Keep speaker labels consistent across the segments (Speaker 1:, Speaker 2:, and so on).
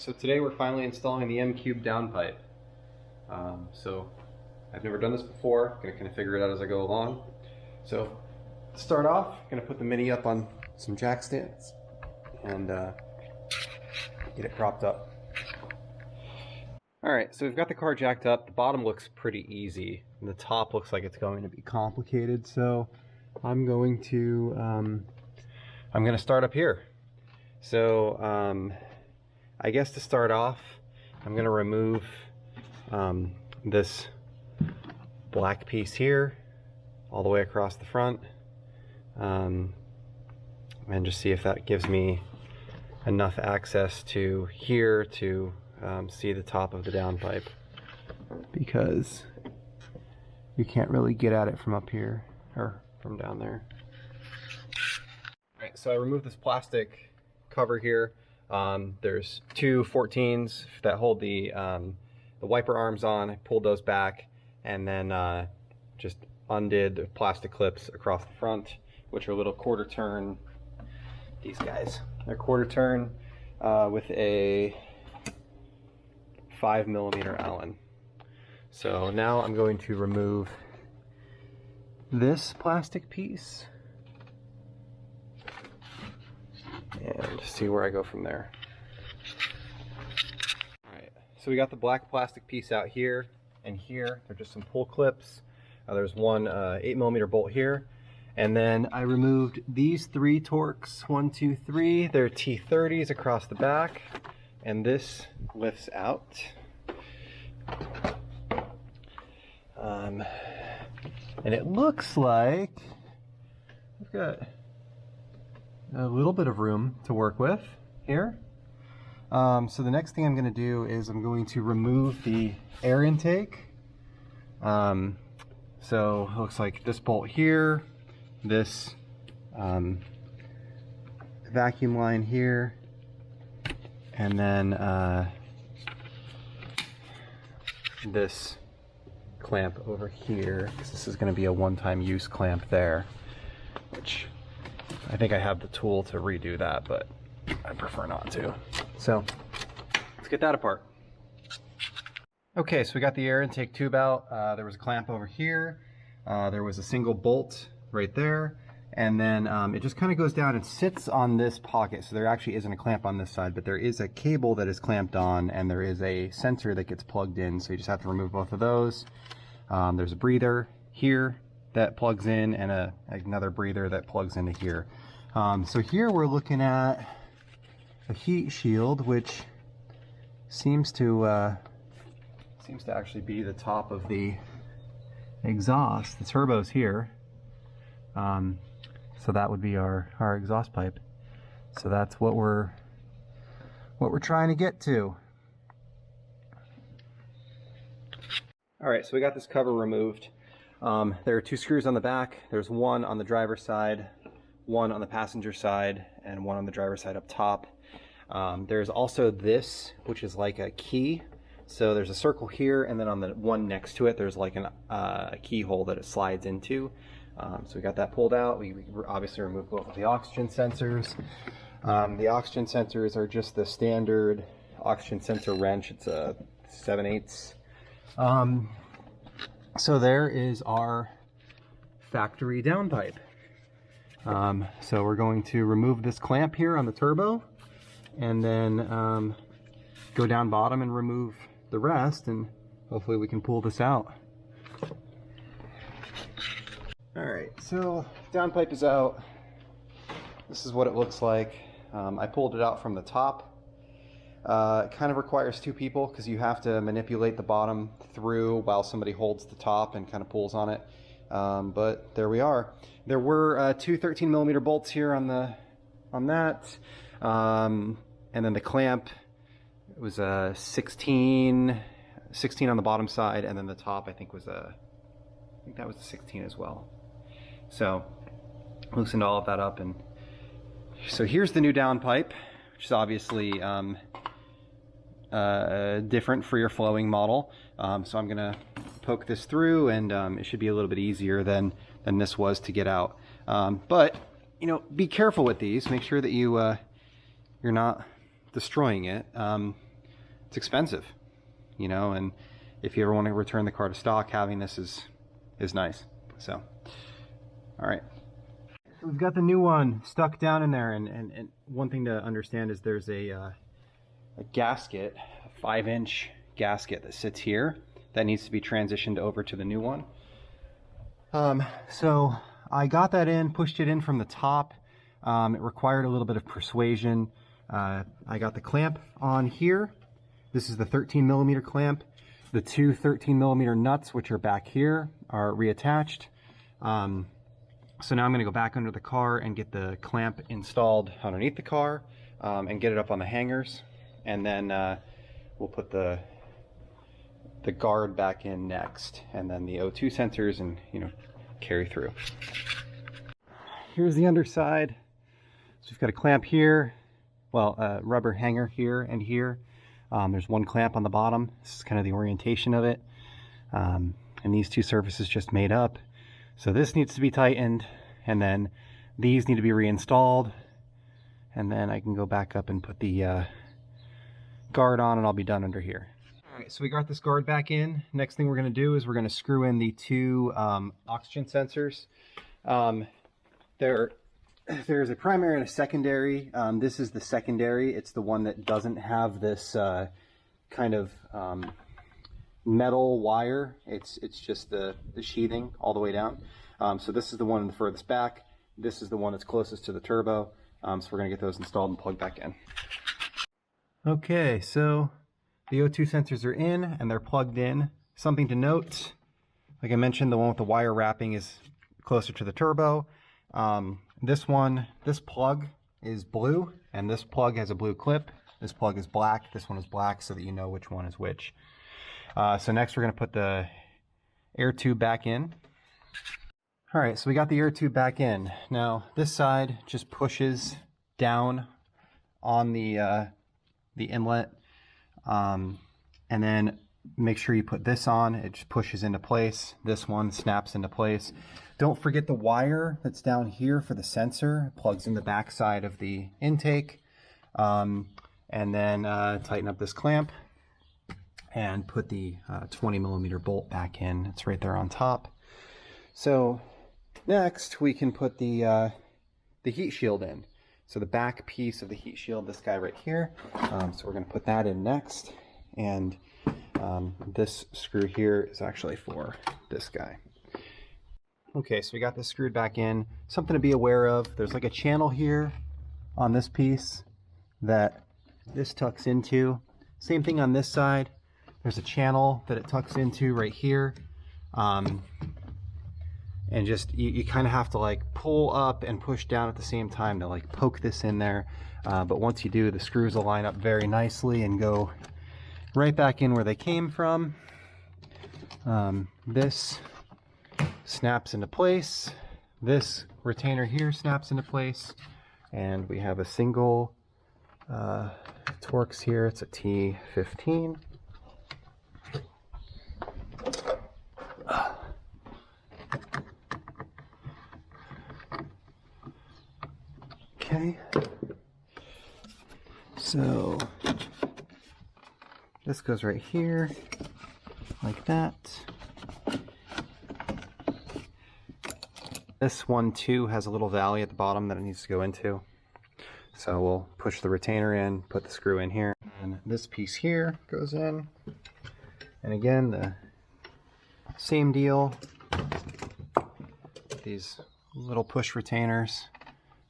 Speaker 1: So today we're finally installing the Mqubed downpipe. So I've never done this before. I'm going to kind of figure it out as I go along. So to start off, I'm going to put the Mini up on some jack stands and get it propped up. Alright, so we've got the car jacked up. The bottom looks pretty easy, and the top looks like it's going to be complicated. So I'm going to start up here. So I guess to start off, I'm going to remove this black piece here all the way across the front, and just see if that gives me enough access to here to see the top of the downpipe, because you can't really get at it from up here or from down there. Alright, so I removed this plastic cover here. There's two 14s that hold the wiper arms on. I pulled those back and then just undid the plastic clips across the front, which are little quarter turn. These guys, they're quarter turn with a 5mm Allen. So now I'm going to remove this plastic piece and see where I go from there. Alright, so we got the black plastic piece out here and here. They're just some pull clips. There's one 8mm bolt here. And then I removed these three Torx, 1, 2, 3. They're T30s across the back. And this lifts out. And it looks like I've got a little bit of room to work with here. So the next thing I'm going to do is I'm going to remove the air intake. So it looks like this bolt here, this vacuum line here, and then this clamp over here, because this is going to be a one-time use clamp there, which I think I have the tool to redo that, but I prefer not to. So let's get that apart. Okay, so we got the air intake tube out. There was a clamp over here. There was a single bolt right there. And then it just kind of goes down and sits on this pocket. So there actually isn't a clamp on this side, but there is a cable that is clamped on, and there is a sensor that gets plugged in. So you just have to remove both of those. There's a breather here that plugs in, and another breather that plugs into here. So here we're looking at a heat shield, which seems to actually be the top of the exhaust. The turbo's here, so that would be our exhaust pipe. So that's what we're trying to get to. All right, so we got this cover removed. There are two screws on the back. There's one on the driver's side, one on the passenger side, and one on the driver's side up top. There's also this, which is like a key. So there's a circle here, and then on the one next to it, there's like a keyhole that it slides into. So we got that pulled out. We obviously removed both of the oxygen sensors. The oxygen sensors are just the standard oxygen sensor wrench. It's a 7/8. So there is our factory downpipe. So we're going to remove this clamp here on the turbo, and then go down bottom and remove the rest, and hopefully we can pull this out. Alright, so downpipe is out. This is what it looks like. I pulled it out from the top. It kind of requires two people, because you have to manipulate the bottom through while somebody holds the top and kind of pulls on it. But there we are. There were two 13mm bolts here on that, and then the clamp, it was a 16 on the bottom side, and then the top I think that was a 16 as well. So loosened all of that up, and so here's the new downpipe, which is obviously different for your flowing model. So I'm gonna poke this through, and it should be a little bit easier than this was to get out. But you know, be careful with these. Make sure that you're not destroying it. it's expensive, you know, and if you ever want to return the car to stock, having this is nice. So, all right. So we've got the new one stuck down in there, and one thing to understand is there's a gasket, a 5-inch gasket that sits here that needs to be transitioned over to the new one. So I got that in, pushed it in from the top. It required a little bit of persuasion. I got the clamp on here. This is the 13mm clamp. The two 13mm nuts, which are back here, are reattached. So now I'm going to go back under the car and get the clamp installed underneath the car, and get it up on the hangers, and then we'll put the guard back in next, and then the O2 sensors, and carry through. Here's the underside. So we've got a clamp here, well, a rubber hanger here and here. There's one clamp on the bottom. This is kind of the orientation of it. And these two surfaces just made up. So this needs to be tightened, and then these need to be reinstalled, and then I can go back up and put the guard on, and I'll be done under here. All right, so we got this guard back in. Next thing we're going to do is we're going to screw in the two oxygen sensors. There's a primary and a secondary. This is the secondary. It's the one that doesn't have this kind of metal wire. It's just the sheathing all the way down. So this is the one in the furthest back. This is the one that's closest to the turbo. So we're going to get those installed and plugged back in. Okay, so the O2 sensors are in and they're plugged in. Something to note, like I mentioned, the one with the wire wrapping is closer to the turbo. This plug is blue, and this plug has a blue clip. This plug is black. This one is black, so that you know which one is which. So next we're going to put the air tube back in. All right, so we got the air tube back in. Now this side just pushes down on the inlet, and then make sure you put this on. It just pushes into place. This one snaps into place. Don't forget the wire that's down here for the sensor. It plugs in the back side of the intake. And then tighten up this clamp and put the 20mm bolt back in. It's right there on top. So next we can put the heat shield in. So the back piece of the heat shield, this guy right here. So we're going to put that in next. And this screw here is actually for this guy. Okay, so we got this screwed back in. Something to be aware of, there's like a channel here on this piece that this tucks into. Same thing on this side. There's a channel that it tucks into right here. And just, you kind of have to like pull up and push down at the same time to like poke this in there. But once you do, the screws will line up very nicely and go right back in where they came from. This snaps into place. This retainer here snaps into place. And we have a single Torx here. It's a T15. Okay. So this goes right here, like that. This one too has a little valley at the bottom that it needs to go into. So we'll push the retainer in, put the screw in here, and this piece here goes in. And again, the same deal. These little push retainers.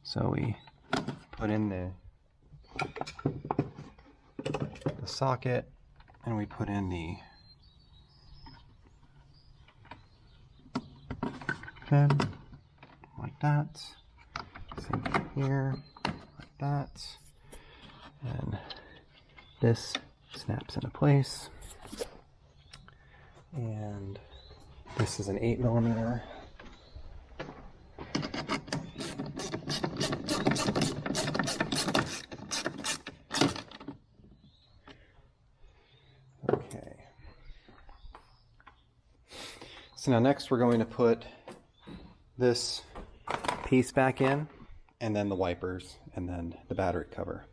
Speaker 1: So we put in the socket, and we put in the pin like that. Same thing here, like that. And this snaps into place. And this is an 8mm. Okay. So now next we're going to put this piece back in, and then the wipers, and then the battery cover.